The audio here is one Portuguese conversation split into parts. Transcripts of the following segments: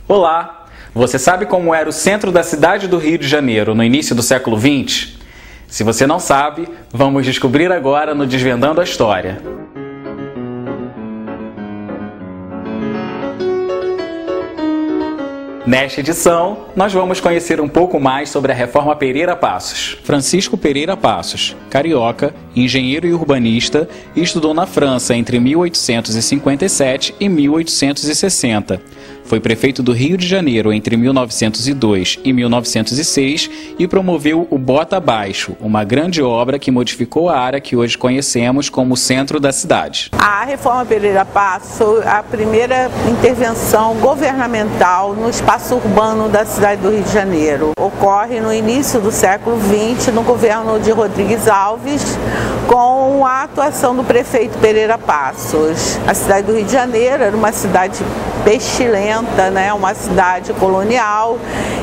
Olá! Você sabe como era o centro da cidade do Rio de Janeiro no início do século XX? Se você não sabe, vamos descobrir agora no Desvendando a História. Nesta edição, nós vamos conhecer um pouco mais sobre a Reforma Pereira Passos. Francisco Pereira Passos, carioca, engenheiro e urbanista, estudou na França entre 1857 e 1860. Foi prefeito do Rio de Janeiro entre 1902 e 1906 e promoveu o Bota Abaixo, uma grande obra que modificou a área que hoje conhecemos como o centro da cidade. A Reforma Pereira Passos foi a primeira intervenção governamental no espaço urbano da cidade do Rio de Janeiro. Ocorre no início do século XX, no governo de Rodrigues Alves, com a atuação do prefeito Pereira Passos. A cidade do Rio de Janeiro era uma cidade pestilenta, né? Uma cidade colonial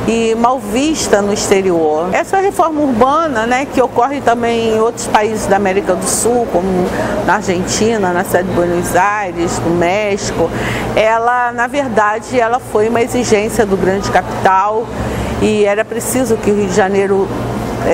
e mal vista no exterior. Essa reforma urbana, né, que ocorre também em outros países da América do Sul, como na Argentina, na cidade de Buenos Aires, no México, ela, na verdade, ela foi uma exigência do grande capital e era preciso que o Rio de Janeiro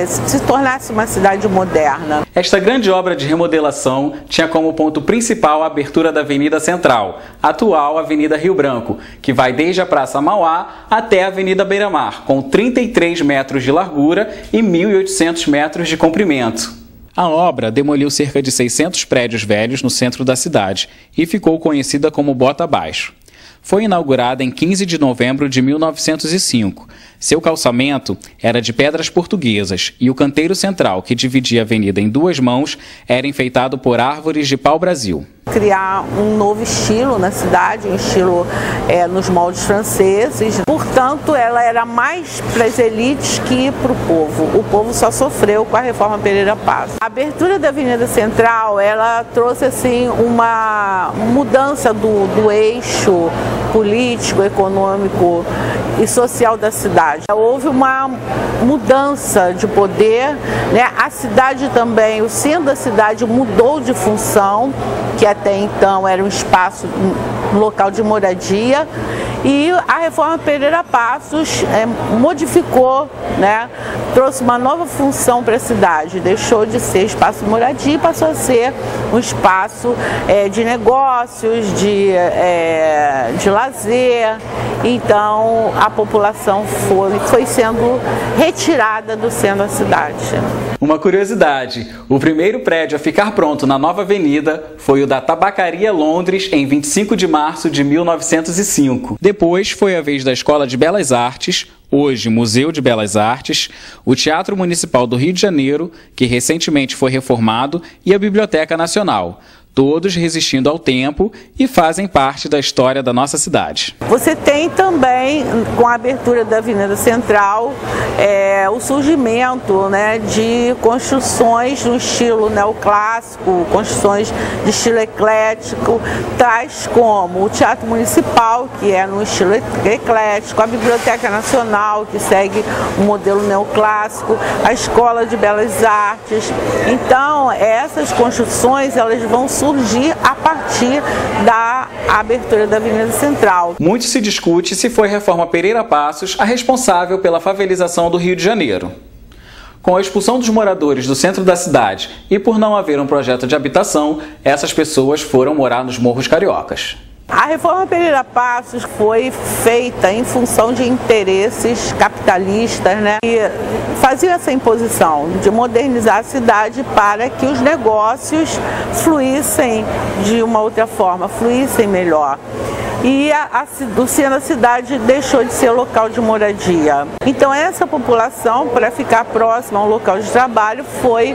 se tornasse uma cidade moderna. Esta grande obra de remodelação tinha como ponto principal a abertura da Avenida Central, atual Avenida Rio Branco, que vai desde a Praça Mauá até a Avenida Beira-Mar, com 33 metros de largura e 1.800 metros de comprimento. A obra demoliu cerca de 600 prédios velhos no centro da cidade e ficou conhecida como Bota Abaixo. Foi inaugurada em 15 de novembro de 1905. Seu calçamento era de pedras portuguesas e o canteiro central, que dividia a avenida em duas mãos, era enfeitado por árvores de pau-brasil. Criar um novo estilo na cidade, um estilo nos moldes franceses. Portanto, ela era mais para as elites que para o povo. O povo só sofreu com a Reforma Pereira Passos. A abertura da Avenida Central, ela trouxe assim uma mudança do eixo político, econômico e social da cidade. Houve uma mudança de poder, né? A cidade também, o centro da cidade mudou de função, que até então era um espaço, um local de moradia, e a Reforma Pereira Passos modificou, né? Trouxe uma nova função para a cidade, deixou de ser espaço de moradia e passou a ser um espaço de negócios, de lazer. Então a população foi sendo retirada do centro da cidade. Uma curiosidade, o primeiro prédio a ficar pronto na nova avenida foi o da Tabacaria Londres em 25 de março de 1905. Depois foi a vez da Escola de Belas Artes, hoje Museu de Belas Artes, o Teatro Municipal do Rio de Janeiro, que recentemente foi reformado, e a Biblioteca Nacional. Todos resistindo ao tempo e fazem parte da história da nossa cidade. Você tem também, com a abertura da Avenida Central, o surgimento, né, de construções no estilo neoclássico, construções de estilo eclético, tais como o Teatro Municipal, que é no estilo eclético, a Biblioteca Nacional, que segue o modelo neoclássico, a Escola de Belas Artes. Então, essas construções elas vão surgir a partir da abertura da Avenida Central. Muito se discute se foi a Reforma Pereira Passos a responsável pela favelização do Rio de Janeiro. Com a expulsão dos moradores do centro da cidade e por não haver um projeto de habitação, essas pessoas foram morar nos morros cariocas. A Reforma Pereira Passos foi feita em função de interesses capitalistas, né, que faziam essa imposição de modernizar a cidade para que os negócios fluíssem de uma outra forma, fluíssem melhor. E o centro da cidade deixou de ser local de moradia. Então essa população, para ficar próxima ao local de trabalho, foi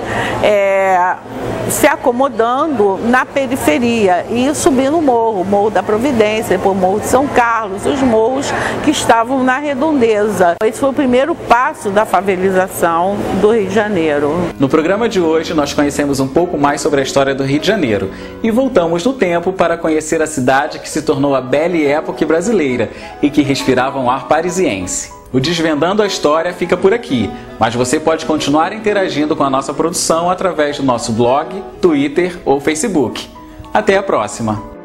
se acomodando na periferia e subindo o Morro da Providência, depois o Morro de São Carlos, os morros que estavam na redondeza. Esse foi o primeiro passo da favelização do Rio de Janeiro. No programa de hoje nós conhecemos um pouco mais sobre a história do Rio de Janeiro e voltamos no tempo para conhecer a cidade que se tornou a Belle Époque brasileira e que respirava um ar parisiense. O Desvendando a História fica por aqui, mas você pode continuar interagindo com a nossa produção através do nosso blog, Twitter ou Facebook. Até a próxima!